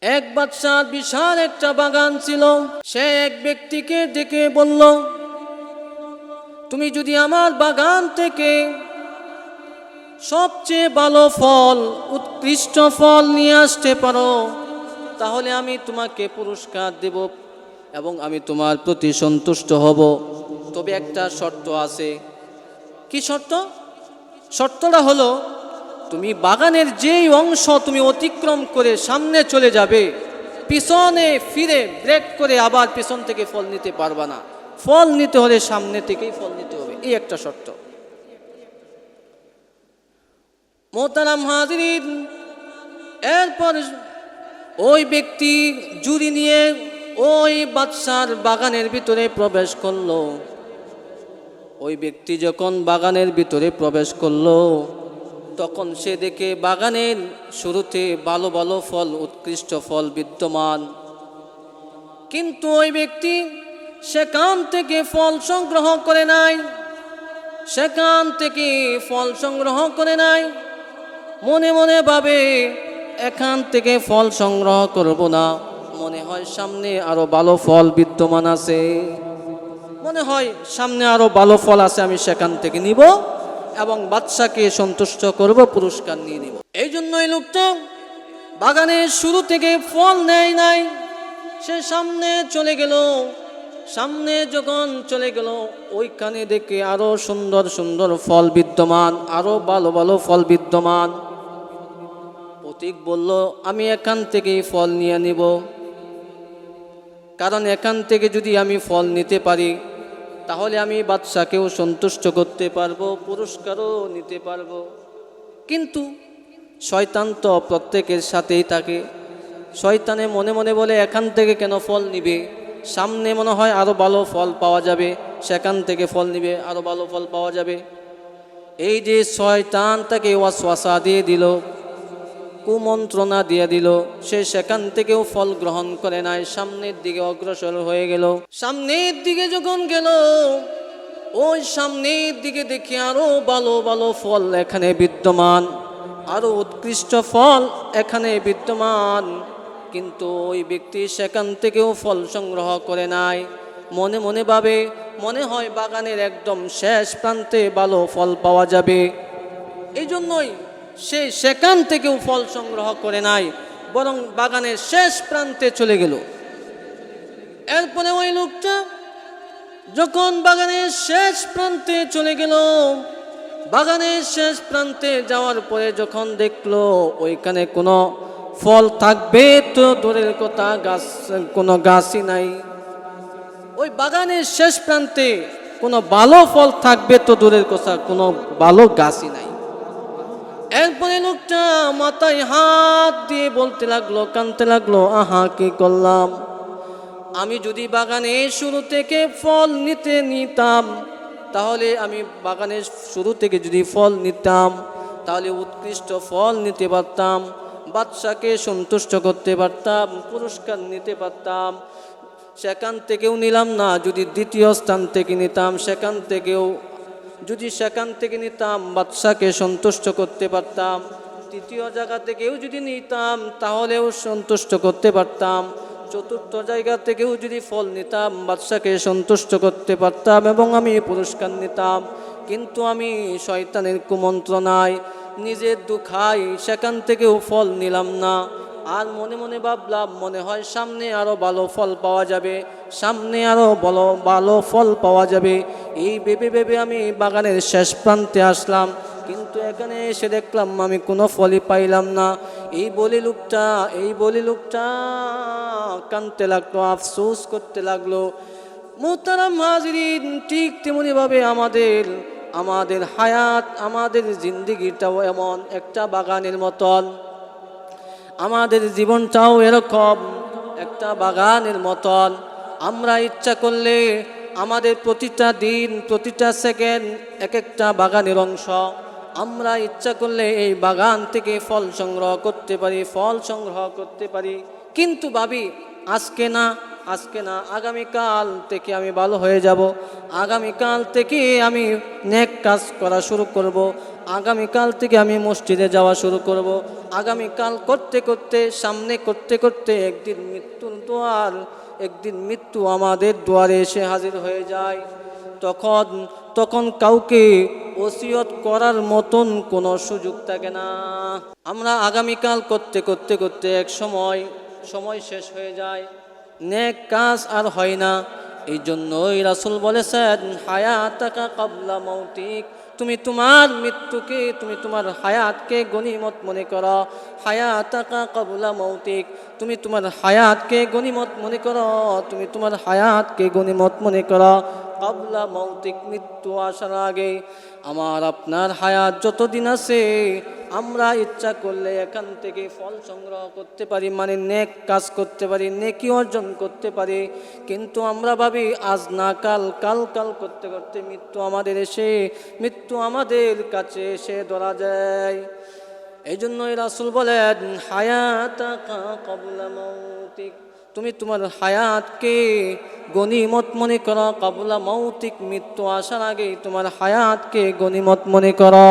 এক বাদশার বিশাল একটা বাগান ছিল। সে এক ব্যক্তিকে ডেকে বলল, তুমি যদি আমার বাগান থেকে সবচেয়ে ভালো ফল, উৎকৃষ্ট ফল নিয়ে আসতে পারো, তাহলে আমি তোমাকে পুরস্কার দেব এবং আমি তোমার প্রতি সন্তুষ্ট হব। তবে একটা শর্ত আছে। কি শর্ত? শর্তটা হলো, তুমি বাগানের যেই অংশ তুমি অতিক্রম করে সামনে চলে যাবে, পিছনে ফিরে ব্রেক করে আবার পিছন থেকে ফল নিতে পারবা না। ফল নিতে হলে সামনে থেকেই ফল নিতে হবে, এই একটা শর্ত। মোহতারাম হাজিরিন, এরপর ওই ব্যক্তি জুরি নিয়ে ওই বাদশার বাগানের ভিতরে প্রবেশ করলো। ওই ব্যক্তি যখন বাগানের ভিতরে প্রবেশ করলো, তখন সে দেখে বাগানের শুরুতে ভালো ভালো ফল, উৎকৃষ্ট ফল বিদ্যমান। কিন্তু ওই ব্যক্তি সেখান থেকে ফল সংগ্রহ করে নাই। সেখান থেকে ফল সংগ্রহ করে নাই। মনে মনে ভাবে, এখান থেকে ফল সংগ্রহ করব না, মনে হয় সামনে আরো ভালো ফল বিদ্যমান আছে, মনে হয় সামনে আরো ভালো ফল আছে, আমি সেখান থেকে নিব এবং বাদশাকে সন্তুষ্ট করব, পুরস্কার নিয়ে নিব। এই জন্য এই লোকটা বাগানের শুরু থেকে ফল নেয় নাই। সে সামনে চলে গেল। সামনে যখন চলে গেল, ওইখানে দেখে আরো সুন্দর সুন্দর ফল বিদ্যমান, আরো ভালো ভালো ফল বিদ্যমান। পথিক বলল, আমি এখান থেকেই ফল নিয়ে নিব, কারণ এখান থেকে যদি আমি ফল নিতে পারি, তাহলে আমি বাদশাকেও সন্তুষ্ট করতে পারবো, পুরস্কারও নিতে পারবো। কিন্তু শয়তান তো প্রত্যেকের সাথেই থাকে। শয়তানে মনে মনে বলে, এখান থেকে কেন ফল নিবে, সামনে মনে হয় আরো ভালো ফল পাওয়া যাবে, সেখান থেকে ফল নিবে, আরো ভালো ফল পাওয়া যাবে। এই যে শয়তান তাকে ওয়াসওয়াসা দিয়ে দিল, কুমন্ত্রণা দিয়ে দিল, সে সেখান থেকেও ফল গ্রহণ করে নাই, সামনের দিকে অগ্রসর হয়ে গেল। সামনের দিকে যখন গেল, ওই সামনের দিকে দেখি আরো ভালো ভালো ফল এখানে বিদ্যমান, আরো উৎকৃষ্ট ফল এখানে বিদ্যমান। কিন্তু ওই ব্যক্তি সেখান থেকেও ফল সংগ্রহ করে নাই। মনে মনে ভাবে, মনে হয় বাগানের একদম শেষ প্রান্তে ভালো ফল পাওয়া যাবে। এই জন্যই সে সেখান থেকেও ফল সংগ্রহ করে নাই, বরং বাগানের শেষ প্রান্তে চলে গেল। এরপরে ওই লোকটা যখন বাগানের শেষ প্রান্তে চলে গেল, বাগানের শেষ প্রান্তে যাওয়ার পরে যখন দেখলো ওইখানে কোনো ফল থাকবে তো দূরের কথা, গাছ, কোনো গাছই নাই। ওই বাগানের শেষ প্রান্তে কোনো ভালো ফল থাকবে তো দূরের কথা, কোনো ভালো গাছই নাই। এরপরে লোকটা মাথায় হাত দিয়ে বলতে লাগলো, কাঁদতে লাগলো, আহা কি করলাম, আমি যদি বাগানের শুরু থেকে ফল নিতাম, তাহলে আমি বাগানের শুরু থেকে যদি ফল নিতাম, তাহলে উৎকৃষ্ট ফল নিতে পারতাম, বাদশাকে সন্তুষ্ট করতে পারতাম, পুরস্কার নিতে পারতাম। সেখান থেকেও নিলাম না, যদি দ্বিতীয় স্থান থেকে নিতাম, সেখান থেকে নিতাম, বাদশাকে সন্তুষ্ট করতে পারতাম। তৃতীয় জায়গা থেকেও যদি নিতাম, তাহলেও সন্তুষ্ট করতে পারতাম। চতুর্থ জায়গা থেকেও যদি ফল নিতাম, বাদশাকে সন্তুষ্ট করতে পারতাম এবং আমি পুরস্কার নিতাম। কিন্তু আমি শয়তানের কুমন্ত্রণায়, নিজের দুঃখায় সেখান থেকেও ফল নিলাম না। আর মনে মনে ভাবলাম, মনে হয় সামনে আরো ভালো ফল পাওয়া যাবে, সামনে আরো ভালো ফল পাওয়া যাবে। এই ভেবে ভেবে আমি বাগানের শেষ প্রান্তে আসলাম, কিন্তু এখানে এসে দেখলাম আমি কোনো ফলই পাইলাম না। এই বলে লোকটা কাঁদতে লাগলো, আফসোস করতে লাগলো। মুহতারাম হাজিরিন, ঠিক তেমনিভাবে আমাদের হায়াত, আমাদের জিন্দেগিটাও এমন একটা বাগানের মতন, আমাদের জীবনটাও এরকম একটা বাগানের মতন। আমরা ইচ্ছা করলে আমাদের প্রতিটা দিন, প্রতিটা সেকেন্ড এক একটা বাগানের অংশ। আমরা ইচ্ছা করলে এই বাগান থেকে ফল সংগ্রহ করতে পারি। কিন্তু ভাবি, আজকে না, আজকে না, আগামীকাল থেকে আমি ভালো হয়ে যাব, আগামীকাল থেকে আমি নেক কাজ করা শুরু করব, আগামীকাল থেকে আমি মসজিদে যাওয়া শুরু করব। আগামীকাল করতে করতে, সামনে করতে করতে একদিন মৃত্যুর দুয়ার, একদিন মৃত্যু আমাদের দুয়ারে এসে হাজির হয়ে যায়। তখন তখন কাউকে ওসিয়ত করার মতন কোনো সুযোগ থাকে না। আমরা আগামীকাল করতে করতে করতে এক সময় শেষ হয়ে যায়, নেক কাজ আর হয় না। এই জন্যই রাসূল বলেছেন, হায়াতাকা কাবলা মৌতিক, তুমি তোমার মৃত্যুকে, তুমি তোমার হায়াতকে গনিমত মনে করো। হায়াতাকা কাবলা মৌতিক, তুমি তোমার হায়াতকে গনিমত মনে করো, তুমি তোমার হায়াতকে গনিমত মনে করো। কাবলা মৌতিক, মৃত্যু আসার আগে। আমার আপনার হায়াত যতদিন আছে, আমরা ইচ্ছা করলে এখান থেকে ফল সংগ্রহ করতে পারি, মানে নেক কাজ করতে পারি, নেকি অর্জন করতে পারি। কিন্তু আমরা ভাবি আজ না কাল, কাল কাল করতে করতে মৃত্যু আমাদের কাছে এসে ধরা যায়। এই জন্যই রাসূল বলেন, হায়াতাকা কাবলা মৌতিক, তুমি তোমার হায়াতকে গনিমত মনে করো। কাবলা মৌতিক, মৃত্যু আসার আগেই তোমার হায়াতকে গনিমত মনে করো।